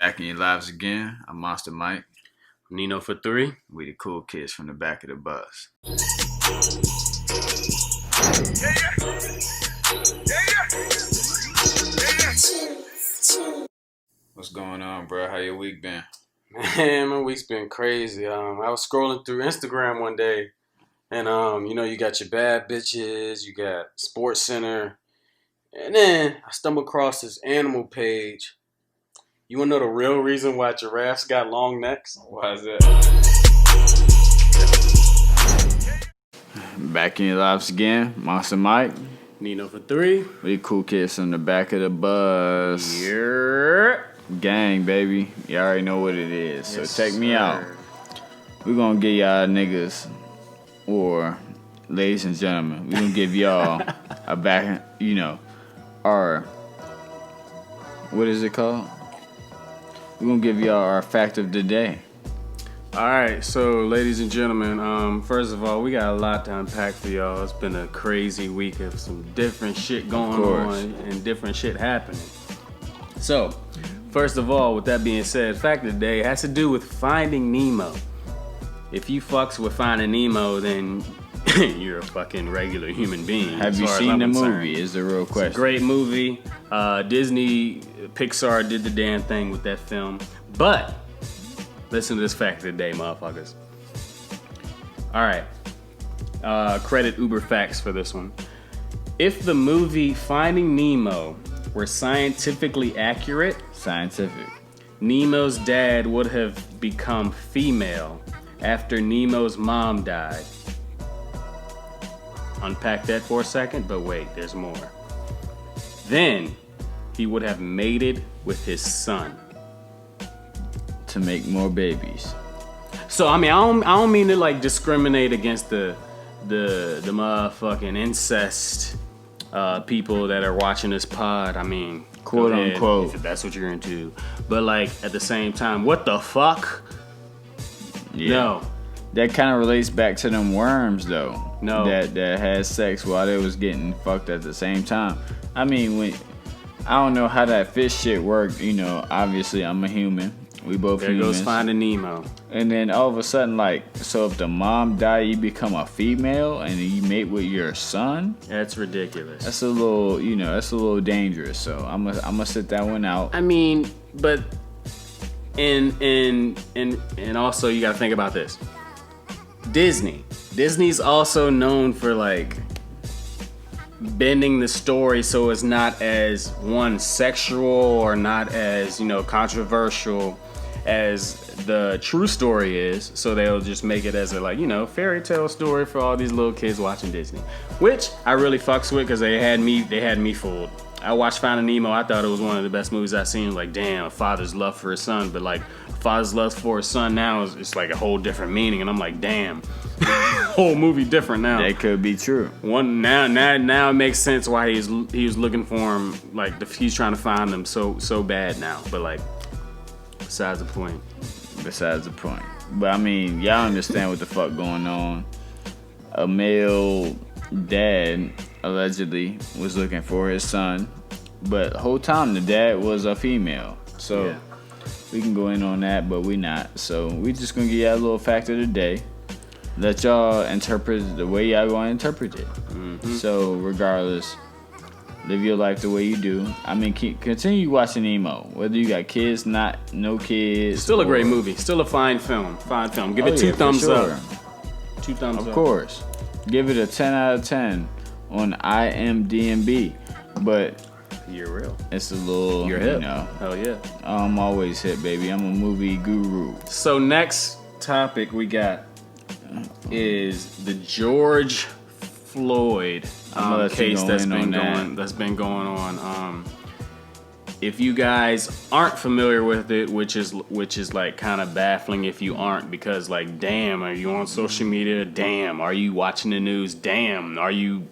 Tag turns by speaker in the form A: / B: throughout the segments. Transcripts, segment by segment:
A: Back in your lives again. I'm Monster Mike.
B: Nino for 3.
A: We the cool kids from the back of the bus. What's going on, bro? How your week been?
B: Man, my week's been crazy. I was scrolling through Instagram one day, and you got your bad bitches, you got Sports Center, and then I stumbled across this animal page. You wanna know the real reason why giraffes got long necks?
A: Why is that? Back in your lives again. Monster Mike.
B: Nino for 3.
A: We the cool kids from the back of the bus.
B: Yeah.
A: Gang, baby. You already know what it is.
B: Yes,
A: so check me
B: sir.
A: out. We're gonna give y'all niggas, or ladies and gentlemen, we're gonna give y'all a back, our, what is it called? We're gonna give y'all our fact of the day.
B: All right, so ladies and gentlemen, first of all, we got a lot to unpack for y'all. It's been a crazy week of some different shit going on and different shit happening. So, first of all, with that being said, fact of the day has to do with Finding Nemo. If you fucks with Finding Nemo, then you're a fucking regular human being.
A: Have you seen the movie? Is the real question.
B: It's a great movie. Disney, Pixar did the damn thing with that film. But listen to this fact of the day, motherfuckers. All right. Credit Uber Facts for this one. If the movie Finding Nemo were scientifically accurate, Nemo's dad would have become female after Nemo's mom died. Unpack that for a second, but wait, there's more. Then he would have mated with his son
A: to make more babies.
B: So I mean, I don't mean to like discriminate against the motherfucking incest people that are watching this pod. I mean,
A: quote unquote,
B: if that's what you're into. But like at the same time, what the fuck?
A: Yeah.
B: No.
A: That kind of relates back to them worms, though.
B: No.
A: That had sex while they was getting fucked at the same time. I mean, I don't know how that fish shit worked. Obviously I'm a human. We both
B: there
A: humans.
B: Goes Finding Nemo.
A: And then all of a sudden, so if the mom died, you become a female and you mate with your son?
B: That's ridiculous.
A: That's a little dangerous. So I'm gonna sit that one out.
B: I mean, but and also you gotta think about this. Disney's also known for bending the story so it's not as sexual or not as controversial as the true story is. So they'll just make it as a fairy tale story for all these little kids watching Disney, which I really fucks with because they had me fooled. I watched Finding Nemo. I thought it was one of the best movies I've seen. Like, damn, a father's love for his son, but a father's love for his son now is like a whole different meaning, and I'm like, damn, whole movie different now.
A: That could be true.
B: Now it makes sense why he was looking for him. He's trying to find him so bad now. But besides the point.
A: But I mean, y'all understand what the fuck going on. A male dad allegedly was looking for his son, but the whole time the dad was a female. So yeah. We can go in on that, but we not. So we just gonna give y'all a little fact of the day. Let y'all interpret the way y'all gonna interpret it. Mm-hmm. So regardless, live your life the way you do. I mean, continue watching Nemo. Whether you got kids, no kids.
B: Still a great movie. Still a fine film. Give it 2 thumbs up. 2 thumbs up.
A: Of course. Give it a 10 out of 10 on IMDb. But
B: you're real.
A: It's a little,
B: you're hip. Hell yeah.
A: I'm always hip, baby. I'm a movie guru.
B: So next topic we got is the George Floyd case that's been going on. If you guys aren't familiar with it, which is kind of baffling if you aren't, because damn, are you on social media? Damn, are you watching the news? Damn, are you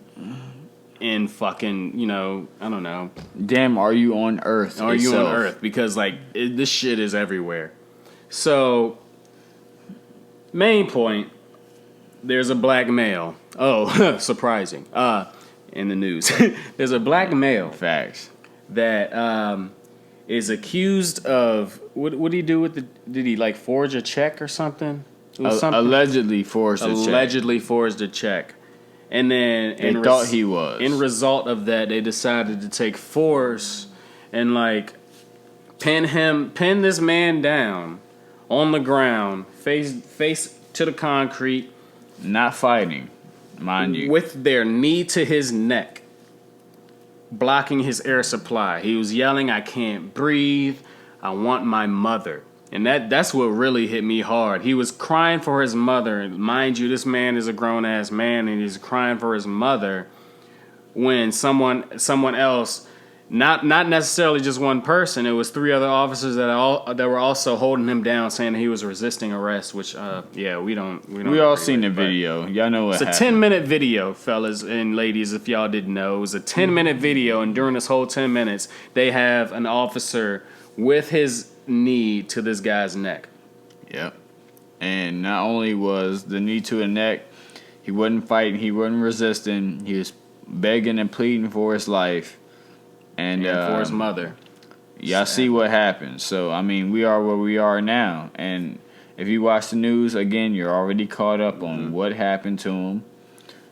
B: in fucking, I don't know.
A: Damn, are you on Earth?
B: Are you on Earth? Because this shit is everywhere. So, main point, there's a black male. Oh, surprising. In the news. There's a black male.
A: Facts.
B: That is accused of what did he do with the? Did he like forge a check or something? It was something
A: Allegedly forged a check.
B: Allegedly forged a check, and then
A: they thought he was.
B: In result of that, they decided to take force and like pin this man down on the ground, face to the concrete,
A: not fighting, mind you,
B: with their knee to his neck, blocking his air supply. He was yelling, "I can't breathe. I want my mother." And that's what really hit me hard. He was crying for his mother. And mind you, this man is a grown-ass man, and he's crying for his mother when someone else, not necessarily just one person, it was 3 other officers that were also holding him down, saying that he was resisting arrest, which, we don't.
A: We all seen the video. Y'all know what happened.
B: It's a 10-minute video, fellas and ladies, if y'all didn't know. It was a 10-minute video, and during this whole 10 minutes, they have an officer with his knee to this guy's neck.
A: Yep. And not only was the knee to the neck, he wasn't fighting, he wasn't resisting, he was begging and pleading for his life. And
B: for his mother.
A: Y'all see what happened. So, I mean, we are where we are now. And if you watch the news, again, you're already caught up on what happened to him.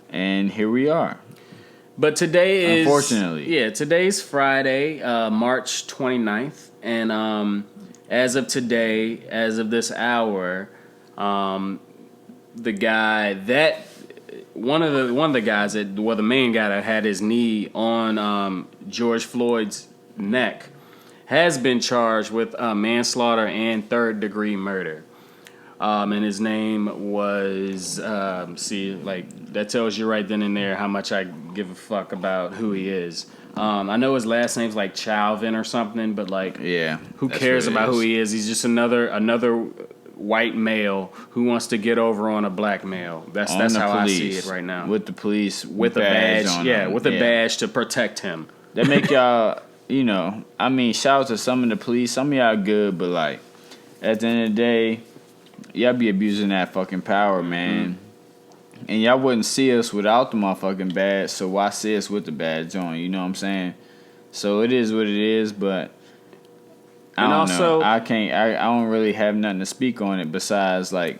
A: And here we are.
B: But today is...
A: Unfortunately.
B: Yeah, today's Friday, March 29th. And as of today, as of this hour, the guy that... One of the guys that, well, the main guy that had his knee on George Floyd's neck has been charged with manslaughter and third-degree murder. And his name was, that tells you right then and there how much I give a fuck about who he is. I know his last name's like Chauvin or something, but who cares about who he is? He's just another white male who wants to get over on a black male. That's how I see it right now.
A: With the police,
B: with a badge on him. With a badge to protect him.
A: That make y'all, shout out to some of the police. Some of y'all good, but like at the end of the day, y'all be abusing that fucking power, man. And y'all wouldn't see us without the motherfucking badge, so why see us with the badge on? You know what I'm saying? So it is what it is, but I don't know. I don't really have nothing to speak on it besides, like,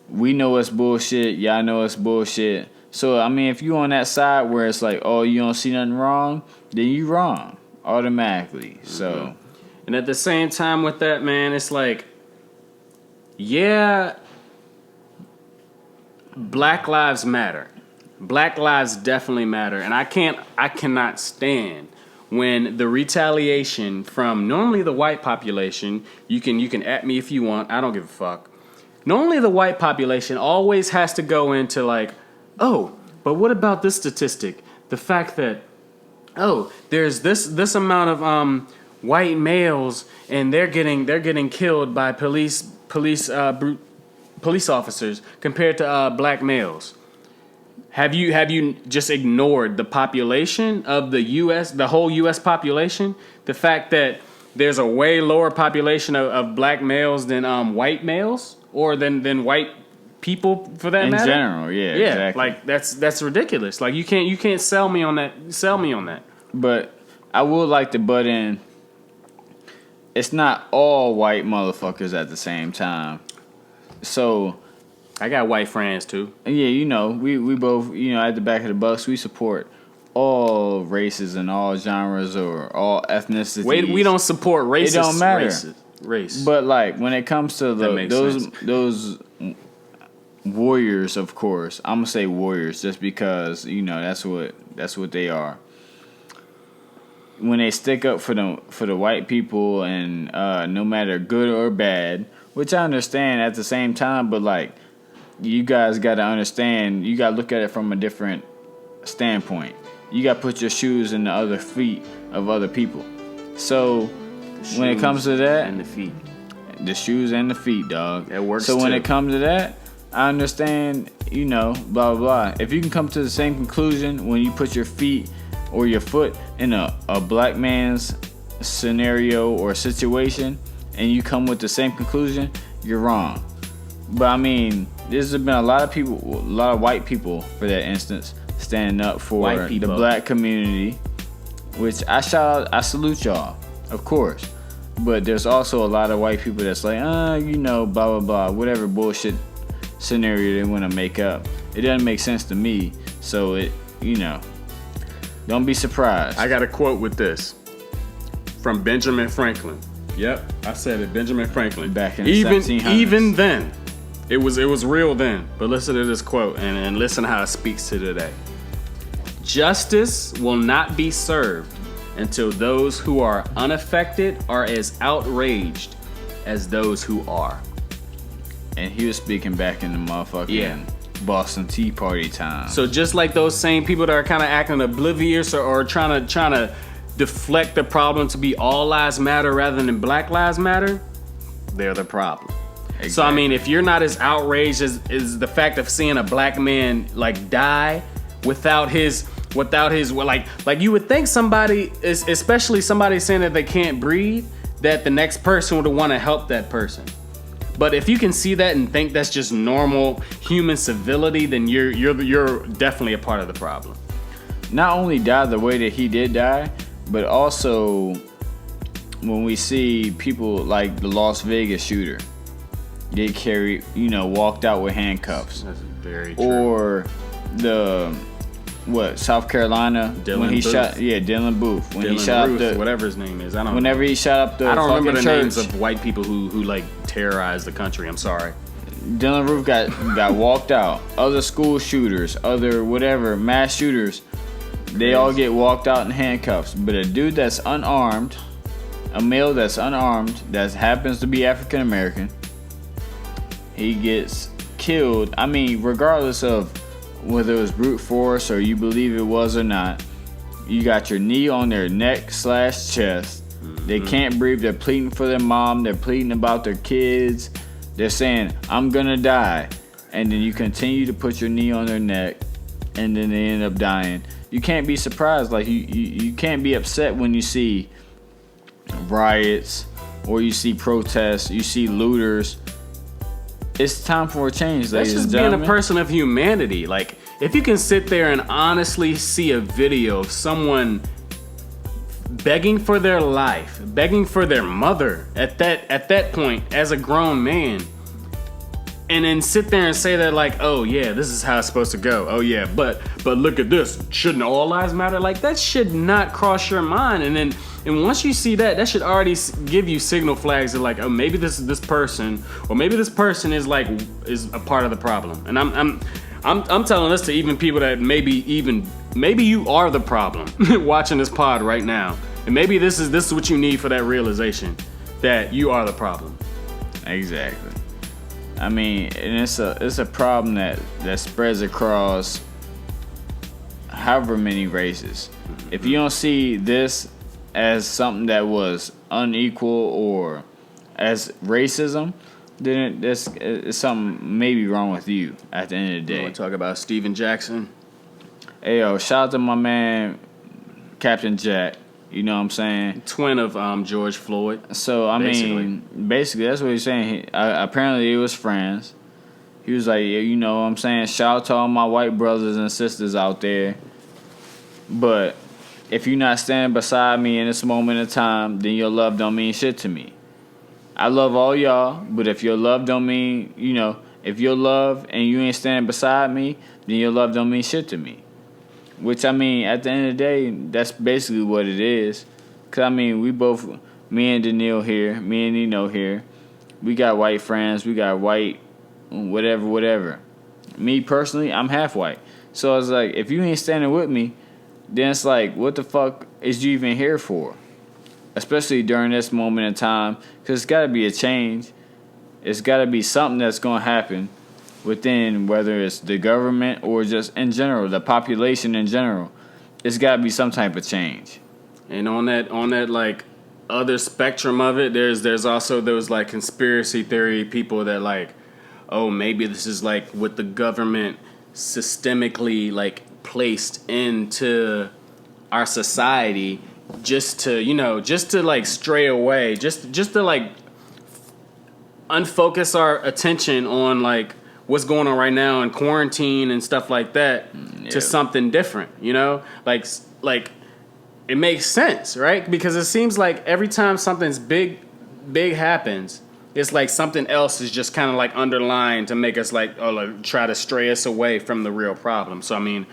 A: we know it's bullshit. Y'all know it's bullshit. So, I mean, if you on that side where it's like, oh, you don't see nothing wrong, then you wrong automatically. So,
B: and at the same time with that, man, it's like, yeah, Black Lives Matter. Black lives definitely matter. And I cannot stand when the retaliation from normally the white population, you can at me if you want, I don't give a fuck. Normally the white population always has to go into like, oh, but what about this statistic? The fact that, oh, there's this amount of white males and they're getting killed by police officers compared to black males. Have you just ignored the population of the U.S., the whole U.S. population? The fact that there's a way lower population of black males than white males, or than white people for that matter?
A: In general, yeah, exactly.
B: Like that's ridiculous. Like you can't sell me on that. But
A: I would like to butt in. It's not all white motherfuckers at the same time. So
B: I got white friends too.
A: Yeah, we both, at the back of the bus, we support all races and all genres or all ethnicities.
B: We don't support races.
A: It don't matter.
B: Race.
A: But like when it comes to those warriors, of course, I'm gonna say warriors just because that's what they are. When they stick up for the white people and no matter good or bad, which I understand at the same time, but like, you guys got to understand, you got to look at it from a different standpoint. You got to put your shoes in the other feet of other people. So when it comes to that,
B: and the feet,
A: the shoes and the feet, dog.
B: That works.
A: So when it comes to that, I understand, blah blah blah. If you can come to the same conclusion when you put your feet or your foot in a black man's scenario or situation, and you come with the same conclusion, you're wrong. But I mean, there's been a lot of white people, for that instance, standing up for the black community, which I salute y'all, of course. But there's also a lot of white people that's like, you know, blah, blah, blah, whatever bullshit scenario they want to make up. It doesn't make sense to me. So, you know, don't be surprised.
B: I got a quote with this from Benjamin Franklin. Yep, I said it, Benjamin Franklin.
A: Back in the 1700s.
B: Even then, it was real then. But listen to this quote and listen how it speaks to today. Justice will not be served until those who are unaffected are as outraged as those who are.
A: And he was speaking back in the motherfucking Boston Tea Party time.
B: So just like those same people that are kind of acting oblivious or trying to deflect the problem to be all lives matter rather than Black Lives Matter, they're the problem. Exactly. So I mean, if you're not as outraged as the fact of seeing a black man like die without his like you would think somebody, especially somebody saying that they can't breathe, that the next person would want to help that person. But if you can see that and think that's just normal human civility, then you're definitely a part of the problem.
A: Not only die the way that he did die, but also when we see people like the Las Vegas shooter, they walked out with handcuffs.
B: That's very true.
A: Or the South Carolina when he
B: Booth.
A: shot Dylan Booth when he shot
B: Ruth,
A: up
B: whatever his name is.
A: Whenever he shot up the
B: I don't remember the
A: church.
B: names of white people who like terrorized the country. I'm sorry.
A: Dylan Roof got walked out. Other school shooters, other whatever mass shooters, they all get walked out in handcuffs. But a dude that's unarmed, a male that's unarmed, that happens to be African American, he gets killed. I mean, regardless of whether it was brute force or you believe it was or not, you got your knee on their neck/chest. Mm-hmm. They can't breathe. They're pleading for their mom. They're pleading about their kids. They're saying, I'm gonna die. And then you continue to put your knee on their neck, and then they end up dying. You can't be surprised. Like you can't be upset when you see riots or you see protests, you see looters. It's time for a change, ladies and gentlemen. That's just being
B: a person of humanity. Like, if you can sit there and honestly see a video of someone begging for their life, begging for their mother at that point as a grown man, and then sit there and say that like, oh yeah, this is how it's supposed to go. Oh yeah, but look at this. Shouldn't all lives matter? Like, that should not cross your mind. And once you see that should already give you signal flags that like, oh, maybe this person, or maybe this person is a part of the problem. And I'm telling this to even people that maybe you are the problem watching this pod right now, and maybe this is what you need for that realization that you are the problem.
A: Exactly. I mean, and it's a problem that spreads across however many races. If you don't see this as something that was unequal or as racism, then it's something maybe wrong with you at the end of the day.
B: You want to talk about Steven Jackson?
A: Hey, yo, shout out to my man, Captain Jack. You know what I'm saying?
B: Twin of George Floyd.
A: So, I mean, basically, that's what he's saying. Apparently, he was friends. He was like, you know what I'm saying? Shout out to all my white brothers and sisters out there. But if you're not standing beside me in this moment of time, then your love don't mean shit to me. I love all y'all, but if your love don't mean, if your love and you ain't standing beside me, then your love don't mean shit to me. Which, I mean, at the end of the day, that's basically what it is. Because, I mean, me and Daniil here, me and Nino here, we got white friends, we got white whatever. Me, personally, I'm half white. So, it's like, if you ain't standing with me, then it's like, what the fuck is you even here for? Especially during this moment in time. Because it's got to be a change. It's got to be something that's going to happen within, whether it's the government or just in general, the population in general. It's got to be some type of change.
B: And on that like other spectrum of it, there's also those like conspiracy theory people that like, oh, maybe this is like what the government systemically like placed into our society just to like stray away, just to like unfocus our attention on like what's going on right now in quarantine and stuff like that to something different, like it makes sense, right? Because it seems like every time something's big big happens, it's like something else is just kind of like underlined to make us like, try to stray us away from the real problem. So I mean,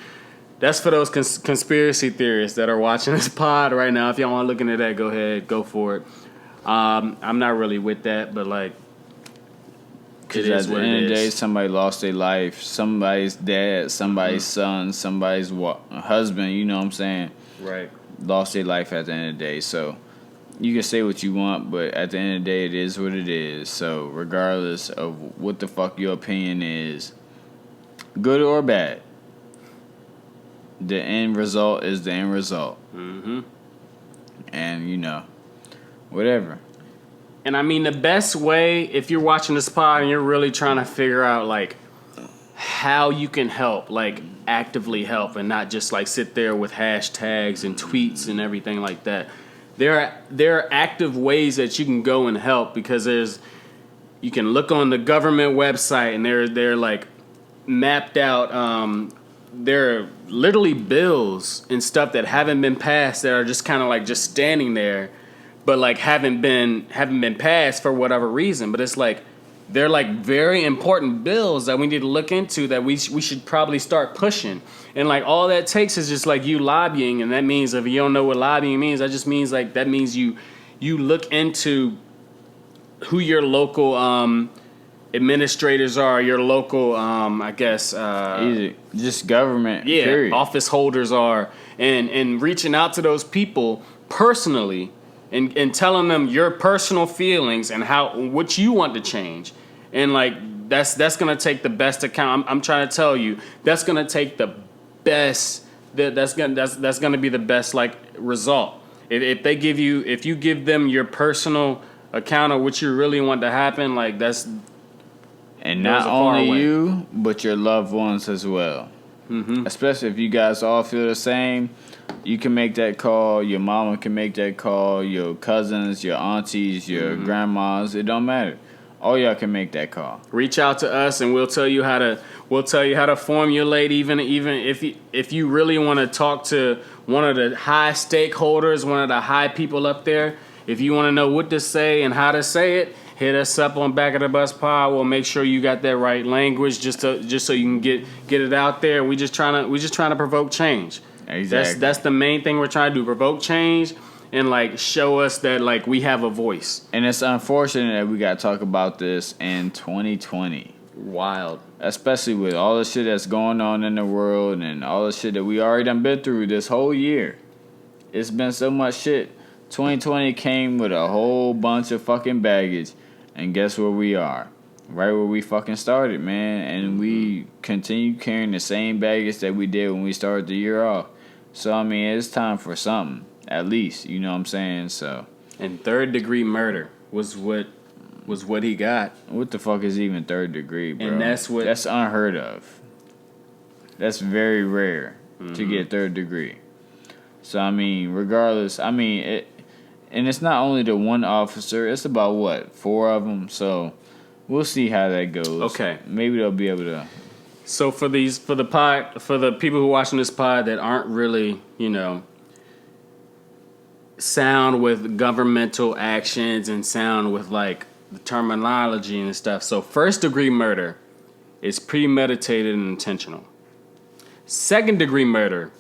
B: that's for those conspiracy theorists that are watching this pod right now. If y'all want to look into that, go ahead, go for it. I'm not really with that, but like,
A: because at the end of the day, somebody lost their life. Somebody's dad, somebody's son, somebody's husband. You know what I'm saying?
B: Right.
A: Lost their life at the end of the day. So you can say what you want, but at the end of the day, it is what it is. So regardless of what the fuck your opinion is, good or bad, the end result is the end result.
B: Mm-hmm.
A: And, you know, whatever.
B: And I mean, the best way, if you're watching this pod and you're really trying to figure out, like, how you can help, like, actively help and not just, like, sit there with hashtags and tweets and everything like that. There are active ways that you can go and help, because you can look on the government website and they're like mapped out. There are literally bills and stuff that haven't been passed that are just kind of like just standing there, but like haven't been passed for whatever reason. But it's like they're like very important bills that we need to look into, that we should probably start pushing. And like all that takes is just like you lobbying, and that means, if you don't know what lobbying means, that just means like that means you look into who your local administrators are, your local I guess
A: just government period.
B: Office holders are, and reaching out to those people personally and telling them your personal feelings and what you want to change. And like that's gonna take the best account. I'm trying to tell you, that's gonna take the best. That's gonna be the best like result. If you give them your personal account of what you really want to happen, like that's.
A: And not only you, but your loved ones as well. Mm-hmm. Especially if you guys all feel the same, you can make that call. Your mama can make that call. Your cousins, your aunties, your grandmas. It don't matter. All y'all can make that call.
B: Reach out to us, and we'll tell you how to formulate. Even if you really want to talk to one of the high stakeholders, one of the high people up there, if you want to know what to say and how to say it, hit us up on Back of the Bus Pod. We'll make sure you got that right language, just so you can get it out there. We just trying to provoke change.
A: Exactly.
B: That's the main thing we're trying to do: provoke change and like show us that like we have a voice.
A: And it's unfortunate that we got to talk about this in 2020.
B: Wild,
A: especially with all the shit that's going on in the world and all the shit that we already done been through this whole year. It's been so much shit. 2020 came with a whole bunch of fucking baggage. And guess where we are? Right where we fucking started, man. And we continue carrying the same baggage that we did when we started the year off. So, I mean, it's time for something. At least, you know what I'm saying? So.
B: And 3rd-degree murder was what he got.
A: What the fuck is even 3rd degree, bro?
B: And that's
A: unheard of. That's very rare to get 3rd degree. So, I mean, regardless, I mean, and it's not only the one officer, it's about 4 of them. So we'll see how that goes.
B: Okay.
A: Maybe they'll be able to.
B: So for the people who are watching this pod that aren't really, sound with governmental actions and sound with like the terminology and stuff. So 1st-degree murder is premeditated and intentional. 2nd-degree murder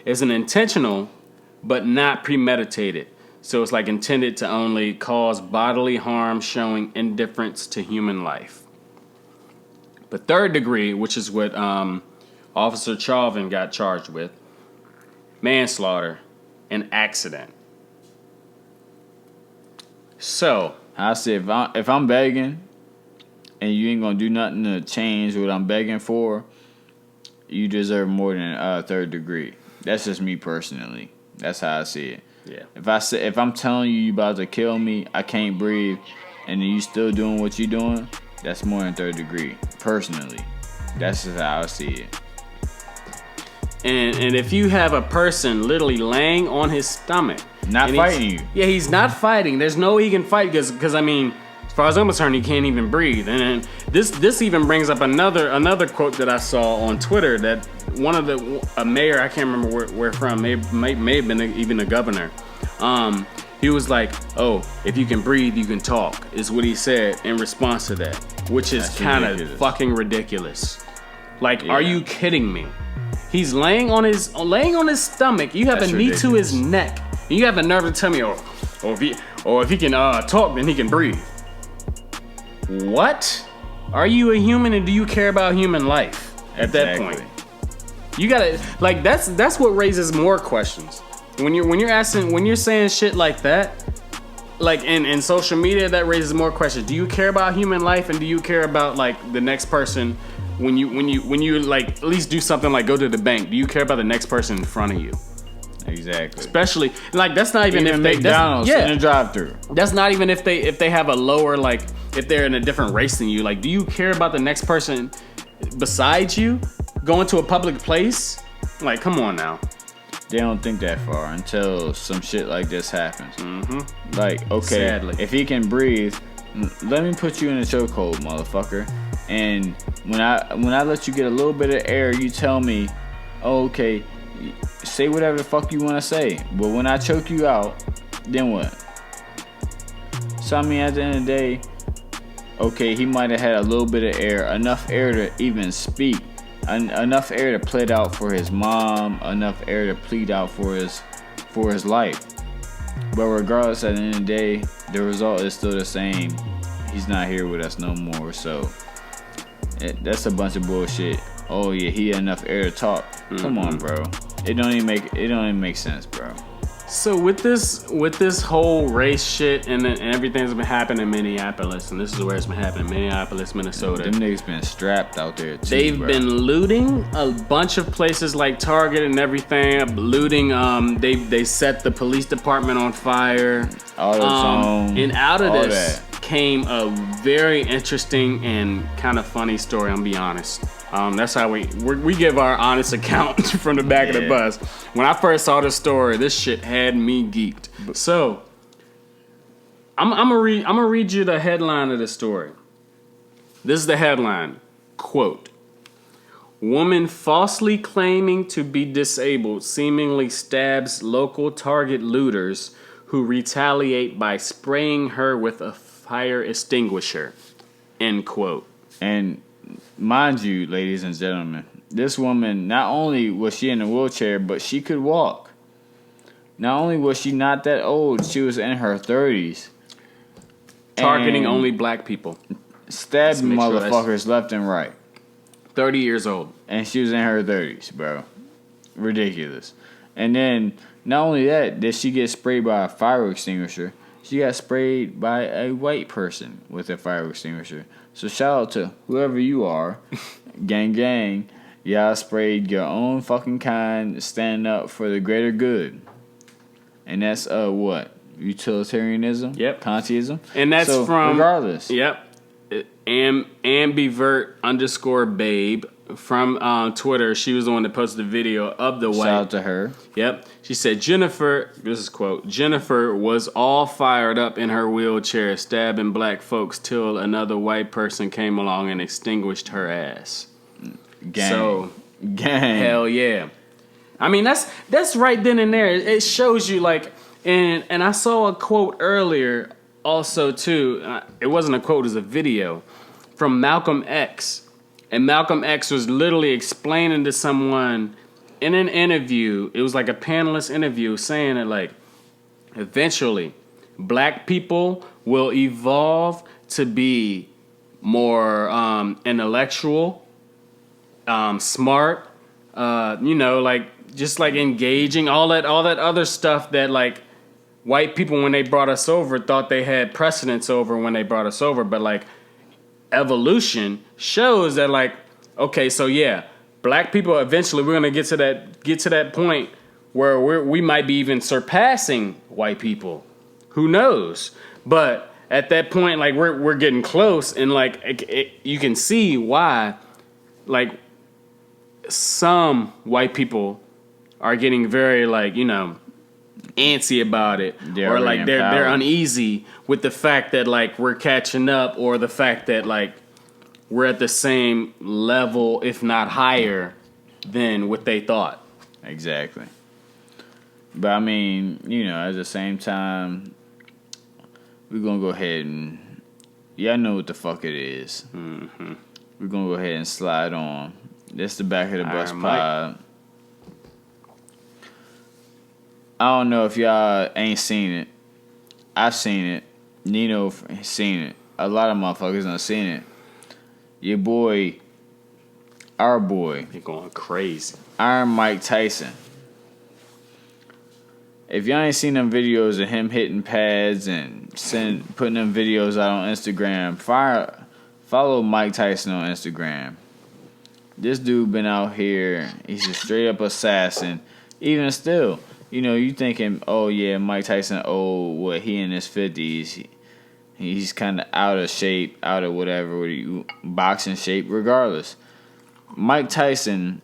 B: is an intentional but not premeditated. So it's like intended to only cause bodily harm, showing indifference to human life. But 3rd degree, which is what Officer Chauvin got charged with, manslaughter, an accident. So
A: I said, if I'm begging and you ain't gonna do nothing to change what I'm begging for, you deserve more than 3rd degree. That's just me personally. That's how I see it.
B: Yeah.
A: If I'm telling you about to kill me, I can't breathe, and then you still doing what you doing, that's more than 3rd degree. Personally, that's just how I see it.
B: And if you have a person literally laying on his stomach,
A: not fighting you.
B: Yeah, he's not fighting. There's no way he can fight because I mean, as far as I'm concerned, he can't even breathe. And this even brings up another quote that I saw on Twitter that a mayor, I can't remember where from, may have been even a governor. He was like, "Oh, if you can breathe, you can talk," is what he said in response to that, which is kind of fucking ridiculous. Like, are you kidding me? He's laying on his stomach. You have a knee to his neck. And you have the nerve to tell me, if he can talk, then he can breathe. What? Are you a human and do you care about human life at that point? You gotta that's what raises more questions. When you're saying shit like that, like in social media, that raises more questions. Do you care about human life and do you care about like the next person when you like at least do something like go to the bank? Do you care about the next person in front of you?
A: Exactly.
B: Especially like that's not even if
A: McDonald's in a drive-thru.
B: That's not even if they have a lower like if they're in a different race than you. Like, do you care about the next person besides you going to a public place? Like, come on now.
A: They don't think that far until some shit like this happens. Mm-hmm. Like, okay, sadly, if he can breathe, let me put you in a chokehold, motherfucker. And when I let you get a little bit of air, you tell me, oh, okay, say whatever the fuck you want to say. But when I choke you out, then what? So I mean, at the end of the day, okay, he might have had a little bit of air, enough air to even speak. Enough air to plead out for his mom, enough air to plead out for his life. But regardless, at the end of the day, the result is still the same. He's not here with us no more. So that's a bunch of bullshit. Oh yeah, he had enough air to talk. Come on, bro. It don't even make sense, bro.
B: So with this whole race shit and everything that's been happening in Minneapolis, and this is where it's been happening, Minneapolis, Minnesota.
A: Them niggas been strapped out there too.
B: They've been looting a bunch of places like Target and everything. Looting. They set the police department on fire. And out of this came a very interesting and kind of funny story. I'll be honest. That's how we give our honest account from the back of the bus. When I first saw this story, this shit had me geeked. So I'm gonna read you the headline of the story. This is the headline. Quote: Woman falsely claiming to be disabled seemingly stabs local Target looters who retaliate by spraying her with a fire extinguisher. End quote.
A: And mind you, ladies and gentlemen, this woman, not only was she in a wheelchair, but she could walk. Not only was she not that old, she was in her 30s.
B: Targeting only black people.
A: Stabbing motherfuckers left and right.
B: 30 years old.
A: And she was in her 30s, bro. Ridiculous. And then, not only that, did she get sprayed by a fire extinguisher, she got sprayed by a white person with a fire extinguisher. So shout out to whoever you are, gang gang, y'all sprayed your own fucking kind, standing up for the greater good. And that's what? Utilitarianism?
B: Yep.
A: Kantianism?
B: And that's from
A: regardless.
B: Yep. ambivert_babe from Twitter. She was the one that posted the video of the white.
A: Shout out to her.
B: Yep. She said, Jennifer, this is quote, Jennifer was all fired up in her wheelchair, stabbing black folks till another white person came along and extinguished her ass.
A: Gang.
B: So,
A: gang.
B: Hell yeah. I mean, that's right then and there. It shows you like, and I saw a quote earlier also too. It wasn't a quote, it was a video from Malcolm X. And Malcolm X was literally explaining to someone in an interview, it was like a panelist interview, saying that like, eventually, black people will evolve to be more intellectual, smart, like just like engaging, all that other stuff that like white people when they brought us over thought they had precedence over when they brought us over, but like evolution shows that like, okay, so yeah, black people eventually we're gonna get to that point where we might be even surpassing white people. Who knows? But at that point, like we're getting close, and like you can see why, like some white people are getting very like antsy about it, or like they're uneasy with the fact that like we're catching up, or the fact that like we're at the same level, if not higher, than what they thought.
A: Exactly. But I mean, at the same time, we're gonna go ahead and y'all know what the fuck it is.
B: Mm-hmm.
A: We're gonna go ahead and slide on. This the Back of the Bus
B: Iron
A: pod. I don't know if y'all ain't seen it. I've seen it. Nino seen it. A lot of motherfuckers done seen it. Your boy, our boy,
B: You're going crazy.
A: Iron Mike Tyson. If y'all ain't seen them videos of him hitting pads and putting them videos out on Instagram, follow Mike Tyson on Instagram. This dude been out here. He's a straight up assassin. Even still, you thinking, oh yeah, Mike Tyson old, he in his 50s. He's kind of out of shape, out of whatever, boxing shape, regardless. Mike Tyson,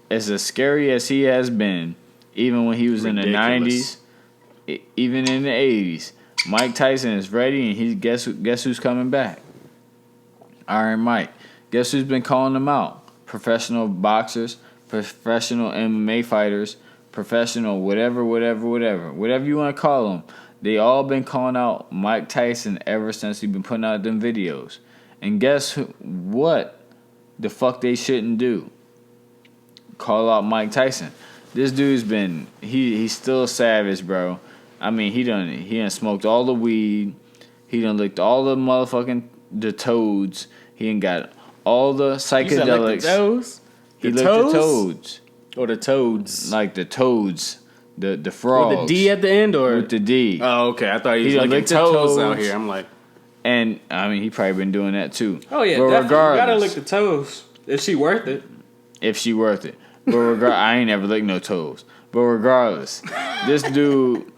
A: as scary as he has been, even when he was
B: Ridiculous.
A: in the 90s, even in the 80s, Mike Tyson is ready, and guess who's coming back? Iron Mike. Guess who's been calling him out? Professional boxers, professional MMA fighters, professional whatever you want to call them. They all been calling out Mike Tyson ever since he been putting out them videos. And guess what the fuck they shouldn't do? Call out Mike Tyson. This dude's been he's still savage, bro. I mean, he done smoked all the weed. He done licked all the the toads. He done got all the psychedelics.
B: The toes?
A: He licked the toads.
B: Or the toads?
A: Like the toads. The frogs.
B: With the D at the end, or
A: with the D.
B: Oh, okay. I thought he was
A: done
B: licking
A: licked the
B: toes out here. I'm like,
A: and I mean, he probably been doing that too.
B: oh yeah,
A: but
B: definitely.
A: regardless,
B: You gotta lick the toes if she worth it.
A: If she worth it. But I ain't never licked no toes. But regardless, this dude,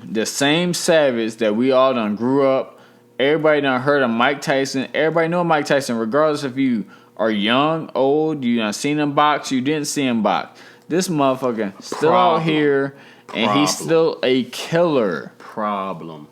A: the same savage that we all done grew up. Everybody done heard of Mike Tyson. Everybody know Mike Tyson, regardless if you are young, old, you done seen him box, you didn't see him box. This motherfucker still out here, and he's still a killer.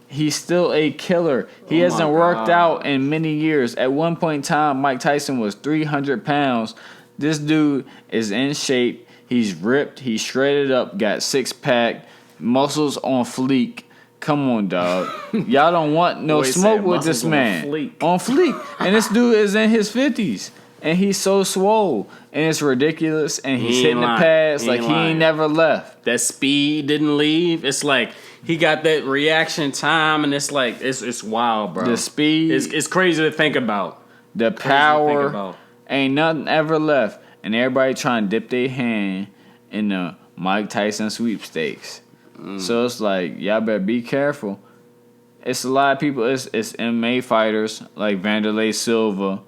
A: He's still a killer. He hasn't worked out in many years. At one point in time, Mike Tyson was 300 pounds. This dude is in shape. He's ripped. He's shredded up. Got 6-pack. Muscles on fleek. Come on, dog. Y'all don't want no smoke with this man. On fleek. And this dude is in his 50s. And he's so swole. And it's ridiculous. And he's hitting the pads like he ain't never left.
B: That speed didn't leave. It's like he got that reaction time. And it's like, it's wild, bro.
A: The speed.
B: It's crazy to think about.
A: The power. Ain't nothing ever left. And everybody trying to dip their hand in the Mike Tyson sweepstakes. So it's like, y'all better be careful. It's a lot of people. It's MMA fighters like Vanderlei Silva,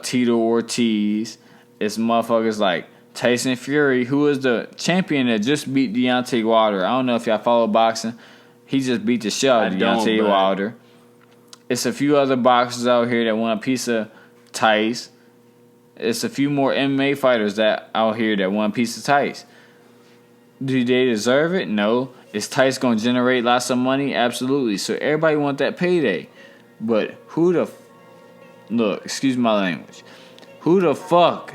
A: Tito Ortiz. It's motherfuckers like Tyson Fury, who is the champion that just beat Deontay Wilder. I don't know if y'all follow boxing. He just beat the shit out of Deontay Wilder. It's a few other boxers out here that want a piece of Tice. It's a few more MMA fighters that out here that want a piece of Tice. Do they deserve it? No. Is Tice gonna generate lots of money? Absolutely. So everybody want that payday. But look, excuse my language. Who the fuck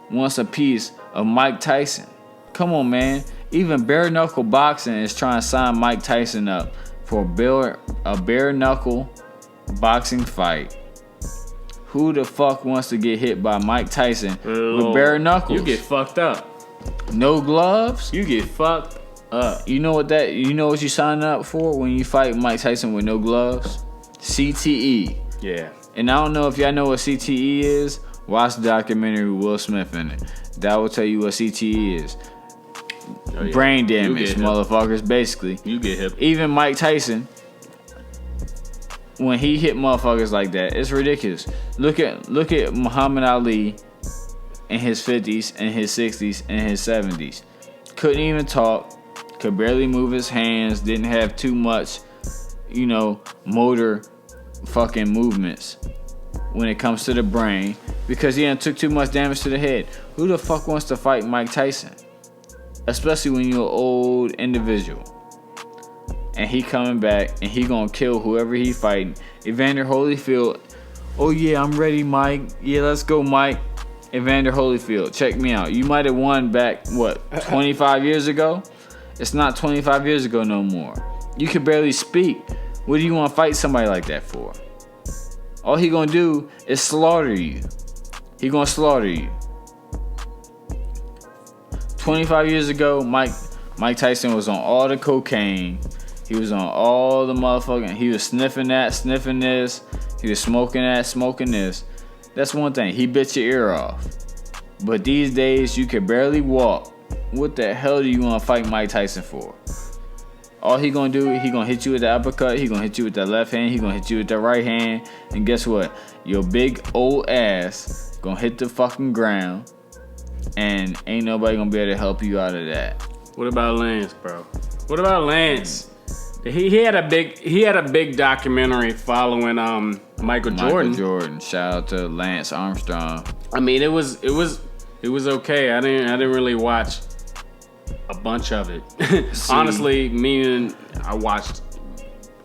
A: wants a piece of Mike Tyson? Come on, man. Even bare knuckle boxing is trying to sign Mike Tyson up for a bare knuckle boxing fight. Who the fuck wants to get hit by Mike Tyson with bare knuckles?
B: You get fucked up.
A: No gloves?
B: You get fucked up.
A: You know what you signing up for when you fight Mike Tyson with no gloves? CTE.
B: Yeah.
A: And I don't know if y'all know what CTE is. Watch the documentary with Will Smith in it. That will tell you what CTE is. Oh, yeah. Brain damage, motherfuckers, basically.
B: You get hit.
A: Even Mike Tyson, when he hit motherfuckers like that, it's ridiculous. Look at Muhammad Ali in his 50s, and his 60s, and his 70s. Couldn't even talk, could barely move his hands, didn't have too much, motor fucking movements when it comes to the brain because he took too much damage to the head. Who the fuck wants to fight Mike Tyson? Especially when you're an old individual. And he coming back and he gonna kill whoever he fighting. Evander Holyfield, oh yeah, I'm ready, Mike. Yeah, let's go, Mike. Evander Holyfield, check me out. You might have won back, 25 years ago? It's not 25 years ago no more. You can barely speak. What do you want to fight somebody like that for? All he gonna do is slaughter you. He gonna slaughter you. 25 years ago, Mike Tyson was on all the cocaine. He was on all the motherfucking. He was sniffing that, sniffing this. He was smoking that, smoking this. That's one thing. He bit your ear off. But these days, you can barely walk. What the hell do you want to fight Mike Tyson for? All he gonna do, he gonna hit you with the uppercut. He gonna hit you with that left hand. He gonna hit you with that right hand. And guess what? Your big old ass gonna hit the fucking ground. And ain't nobody gonna be able to help you out of that.
B: What about Lance, bro? What about Lance? He had a big documentary following Michael Jordan.
A: Shout out to Lance Armstrong.
B: I mean, it was okay. I didn't really watch a bunch of it. Honestly, meaning I watched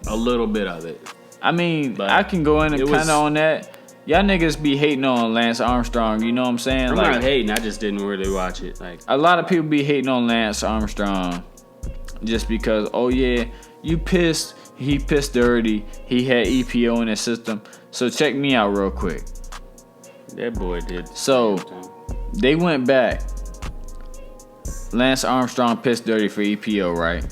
B: a little bit of it.
A: I mean, but I can go in and kind of on that. Y'all niggas be hating on Lance Armstrong, you know what I'm saying?
B: I'm not hating, I just didn't really watch it. Like,
A: a lot of people be hating on Lance Armstrong just because, oh yeah, you pissed, he pissed dirty, he had EPO in his system. So check me out real quick.
B: That boy did.
A: So they went back. Lance Armstrong pissed dirty for EPO, right?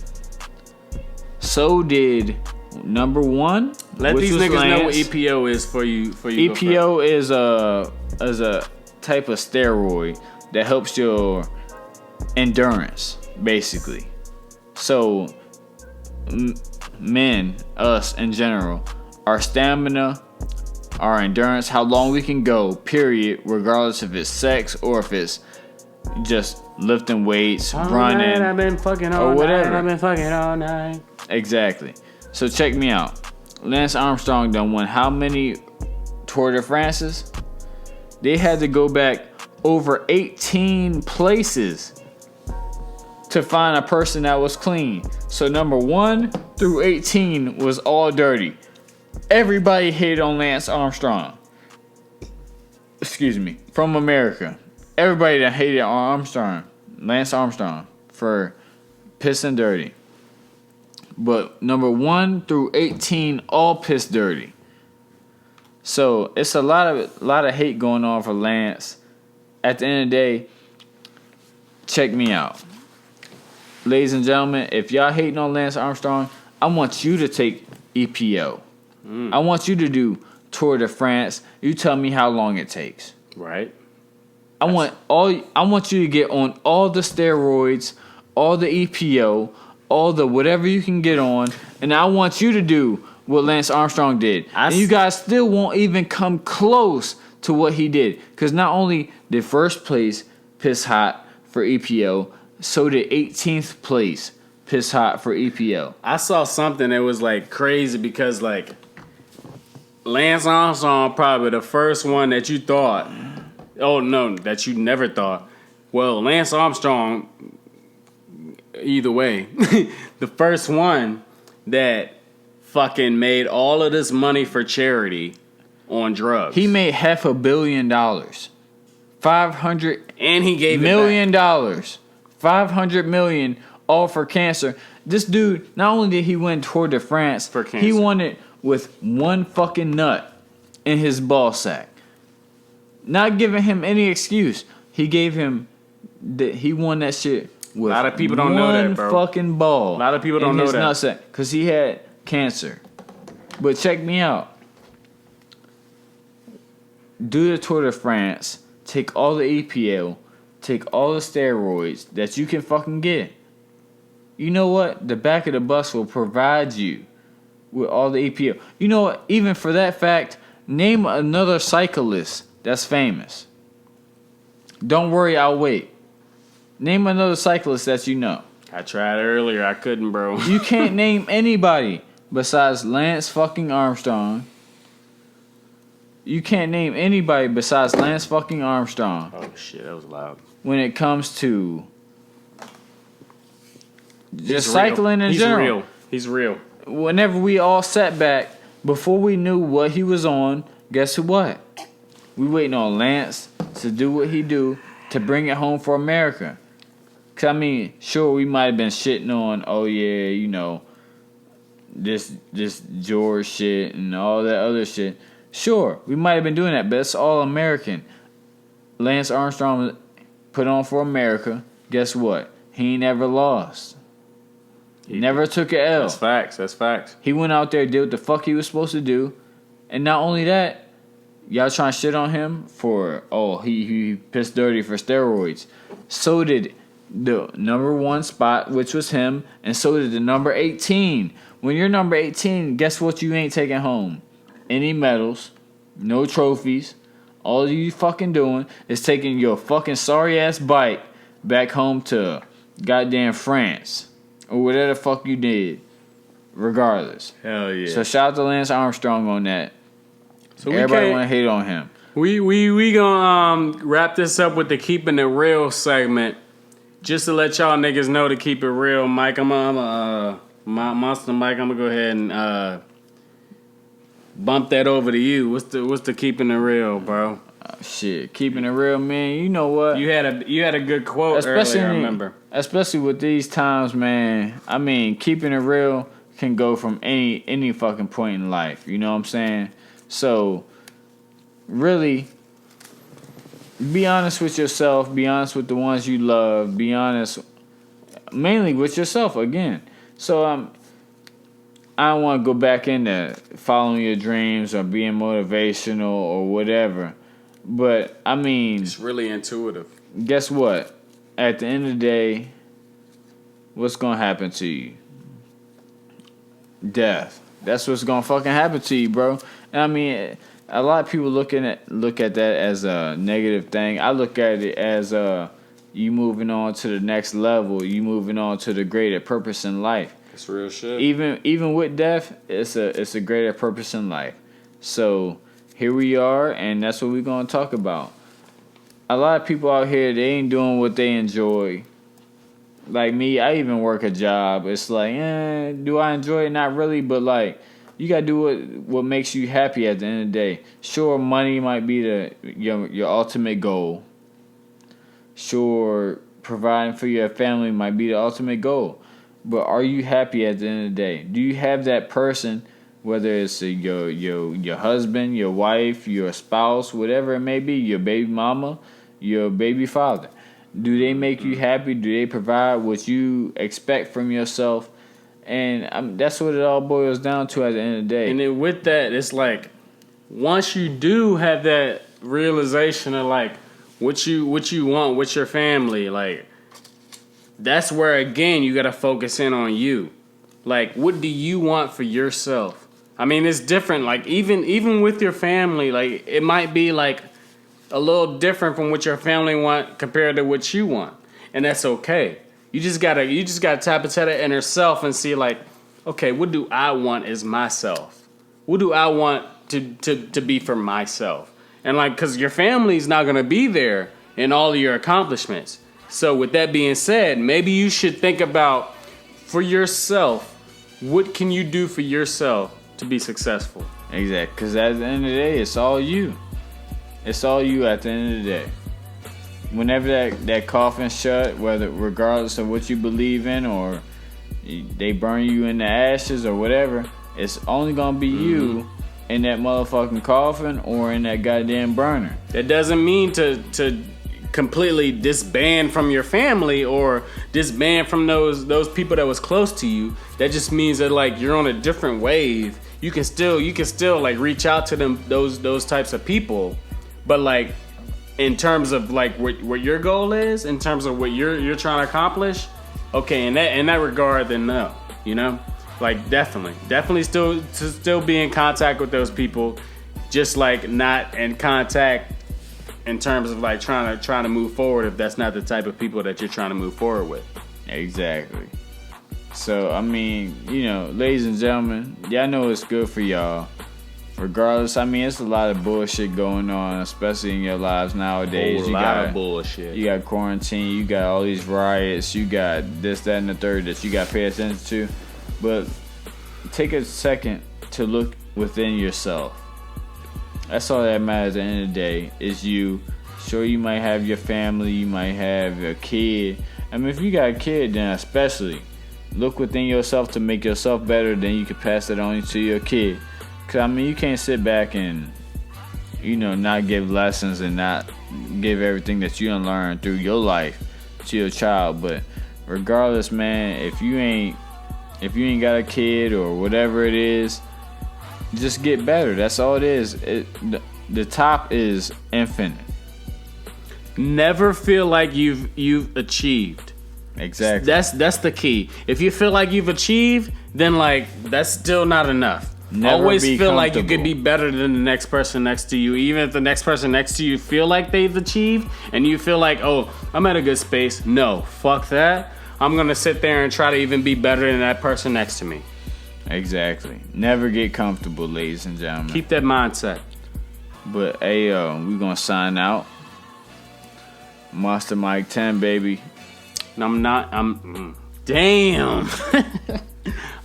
A: So did number one.
B: Let these niggas Lance. Know what EPO is for you.
A: EPO is a type of steroid that helps your endurance, basically. So men, us in general, our stamina, our endurance, how long we can go, period, regardless if it's sex or if it's just lifting weights, running,
B: I've been fucking all
A: or whatever.
B: Night, I've been fucking all night.
A: Exactly. So check me out. Lance Armstrong done won how many Tour de France's? They had to go back over 18 places to find a person that was clean. So number 1 through 18 was all dirty. Everybody hated on Lance Armstrong. Excuse me. From America. Everybody that hated on Lance Armstrong, for pissing dirty. But number 1 through 18 all piss dirty. So it's a lot of hate going on for Lance. At the end of the day, check me out. Ladies and gentlemen, if y'all hating on Lance Armstrong, I want you to take EPO. I want you to do Tour de France. You tell me how long it takes.
B: Right.
A: I want you to get on all the steroids, all the EPO, all the whatever you can get on, and I want you to do what Lance Armstrong did. And you guys still won't even come close to what he did. Because not only did first place piss hot for EPO, so did 18th place piss hot for EPO.
B: I saw something that was like crazy because like Lance Armstrong probably the first one that you thought, oh no, that you never thought. Well, Lance Armstrong, either way, the first one that fucking made all of this money for charity on drugs.
A: He made $500 million. $500
B: and he gave
A: million dollars. $500 million all for cancer. This dude, not only did he win Tour de France,
B: for cancer,
A: he won it with one fucking nut in his ball sack. Not giving him any excuse. He gave him he won that shit with
B: a lot of people don't know that, bro.
A: One fucking ball.
B: A lot of people don't know that.
A: Nutsack, because he had cancer. But check me out. Do the Tour de France. Take all the EPO. Take all the steroids that you can fucking get. You know what? The back of the bus will provide you with all the EPO. You know what? Even for that fact, name another cyclist that's famous. Don't worry, I'll wait. Name another cyclist that you know.
B: I tried earlier. I couldn't, bro.
A: You can't name anybody besides Lance fucking Armstrong. You can't name anybody besides Lance fucking Armstrong.
B: Oh, shit. That was loud.
A: When it comes to just cycling in general.
B: He's real.
A: Whenever we all sat back, before we knew what he was on, guess what? We waiting on Lance to do what he do to bring it home for America. Cause I mean, sure, we might have been shitting on, oh yeah, you know, this George shit and all that other shit. Sure, we might have been doing that, but it's all American. Lance Armstrong put on for America. Guess what? He ain't never lost. He never took an L.
B: That's facts.
A: He went out there, did what the fuck he was supposed to do. And not only that, y'all trying to shit on him for, he pissed dirty for steroids. So did the number 1 spot, which was him, and so did the number 18. When you're number 18, guess what you ain't taking home? Any medals, no trophies. All you fucking doing is taking your fucking sorry ass bike back home to goddamn France or whatever the fuck you did. Regardless.
B: Hell yeah.
A: So shout out to Lance Armstrong on that. So everybody want to hate on him.
B: We gonna wrap this up with the keeping it real segment. Just to let y'all niggas know to keep it real, Mike. I'm Monster Mike. I'm gonna go ahead and bump that over to you. What's the keeping it real, bro?
A: Shit, keeping it real, man. You know what?
B: You had a good quote earlier, I remember.
A: Especially with these times, man. I mean, keeping it real can go from any fucking point in life. You know what I'm saying? So, really, be honest with yourself. Be honest with the ones you love. Be honest, mainly with yourself again. So, I don't want to go back into following your dreams or being motivational or whatever. But, I mean,
B: it's really intuitive. Guess
A: what? At the end of the day, what's going to happen to you? Death. That's what's going to fucking happen to you, bro. And I mean, a lot of people look at that as a negative thing. I look at it as you moving on to the next level. You moving on to the greater purpose in life.
B: It's real shit.
A: Even with death, it's a greater purpose in life. So here we are, and that's what we're gonna talk about. A lot of people out here, they ain't doing what they enjoy. Like me, I even work a job. It's like, do I enjoy it? Not really, but like, you gotta do what makes you happy at the end of the day. Sure, money might be your ultimate goal. Sure, providing for your family might be the ultimate goal. But are you happy at the end of the day? Do you have that person, whether it's your husband, your wife, your spouse, whatever it may be, your baby mama, your baby father? Do they make you happy? Do they provide what you expect from yourself? And that's what it all boils down to at the end of the day.
B: And then with that, it's like, once you do have that realization of like what you want with your family, like, that's where again you gotta focus in on you. Like, what do you want for yourself? I mean, it's different. Like, even with your family, like, it might be like a little different from what your family want compared to what you want, and that's okay. You just gotta tap into that inner self and see like, okay, what do I want as myself? What do I want to be for myself? And like, cause your family's not gonna be there in all of your accomplishments. So with that being said, maybe you should think about for yourself, what can you do for yourself to be successful?
A: Exactly, because at the end of the day, it's all you. It's all you at the end of the day. Whenever that coffin shut, regardless of what you believe in or they burn you in the ashes or whatever, it's only gonna be you in that motherfucking coffin or in that goddamn burner.
B: That doesn't mean to completely disband from your family or disband from those people that was close to you. That just means that like you're on a different wave. You can still like reach out to them, those types of people, but like in terms of like what your goal is, in terms of what you're trying to accomplish, okay, in that regard, then no, you know, like definitely still be in contact with those people, just like not in contact in terms of like trying to move forward if that's not the type of people that you're trying to move forward with.
A: Exactly. So I mean, you know, ladies and gentlemen, y'all know it's good for y'all. Regardless, I mean, it's a lot of bullshit going on, especially in your lives nowadays.
B: A lot of bullshit.
A: You got quarantine, you got all these riots, you got this, that, and the third that you got to pay attention to. But take a second to look within yourself. That's all that matters at the end of the day, is you Sure, you might have your family, you might have a kid. I mean, if you got a kid, then especially look within yourself to make yourself better. Then you can pass it on to your kid. Cause I mean, you can't sit back and not give lessons and not give everything that you done learned through your life to your child. But regardless, man, if you ain't got a kid or whatever it is, just get better. That's all it is. The top is infinite.
B: Never feel like you've achieved.
A: Exactly.
B: That's the key. If you feel like you've achieved, then like that's still not enough. Always feel like you could be better than the next person next to you, even if the next person next to you feel like they've achieved, and you feel like, oh, I'm at a good space. No, fuck that. I'm gonna sit there and try to even be better than that person next to me.
A: Exactly. Never get comfortable, ladies and gentlemen.
B: Keep that mindset.
A: But hey, we gonna sign out. Monster Mike 10, baby.
B: Damn.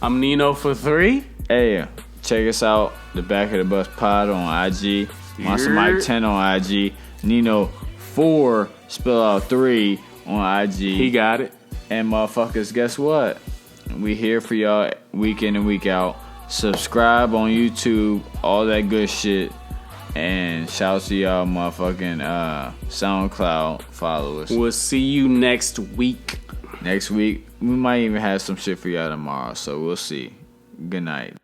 B: I'm Nino for 3.
A: Hey, check us out. The Back of the Bus Pod on IG. Monster Mike 10 on IG. Nino 4, spell out 3 on IG.
B: He got it.
A: And motherfuckers, guess what? We here for y'all week in and week out. Subscribe on YouTube, all that good shit. And shout out to y'all motherfucking SoundCloud followers.
B: We'll see you next week.
A: Next week, we might even have some shit for y'all tomorrow, so we'll see. Good night.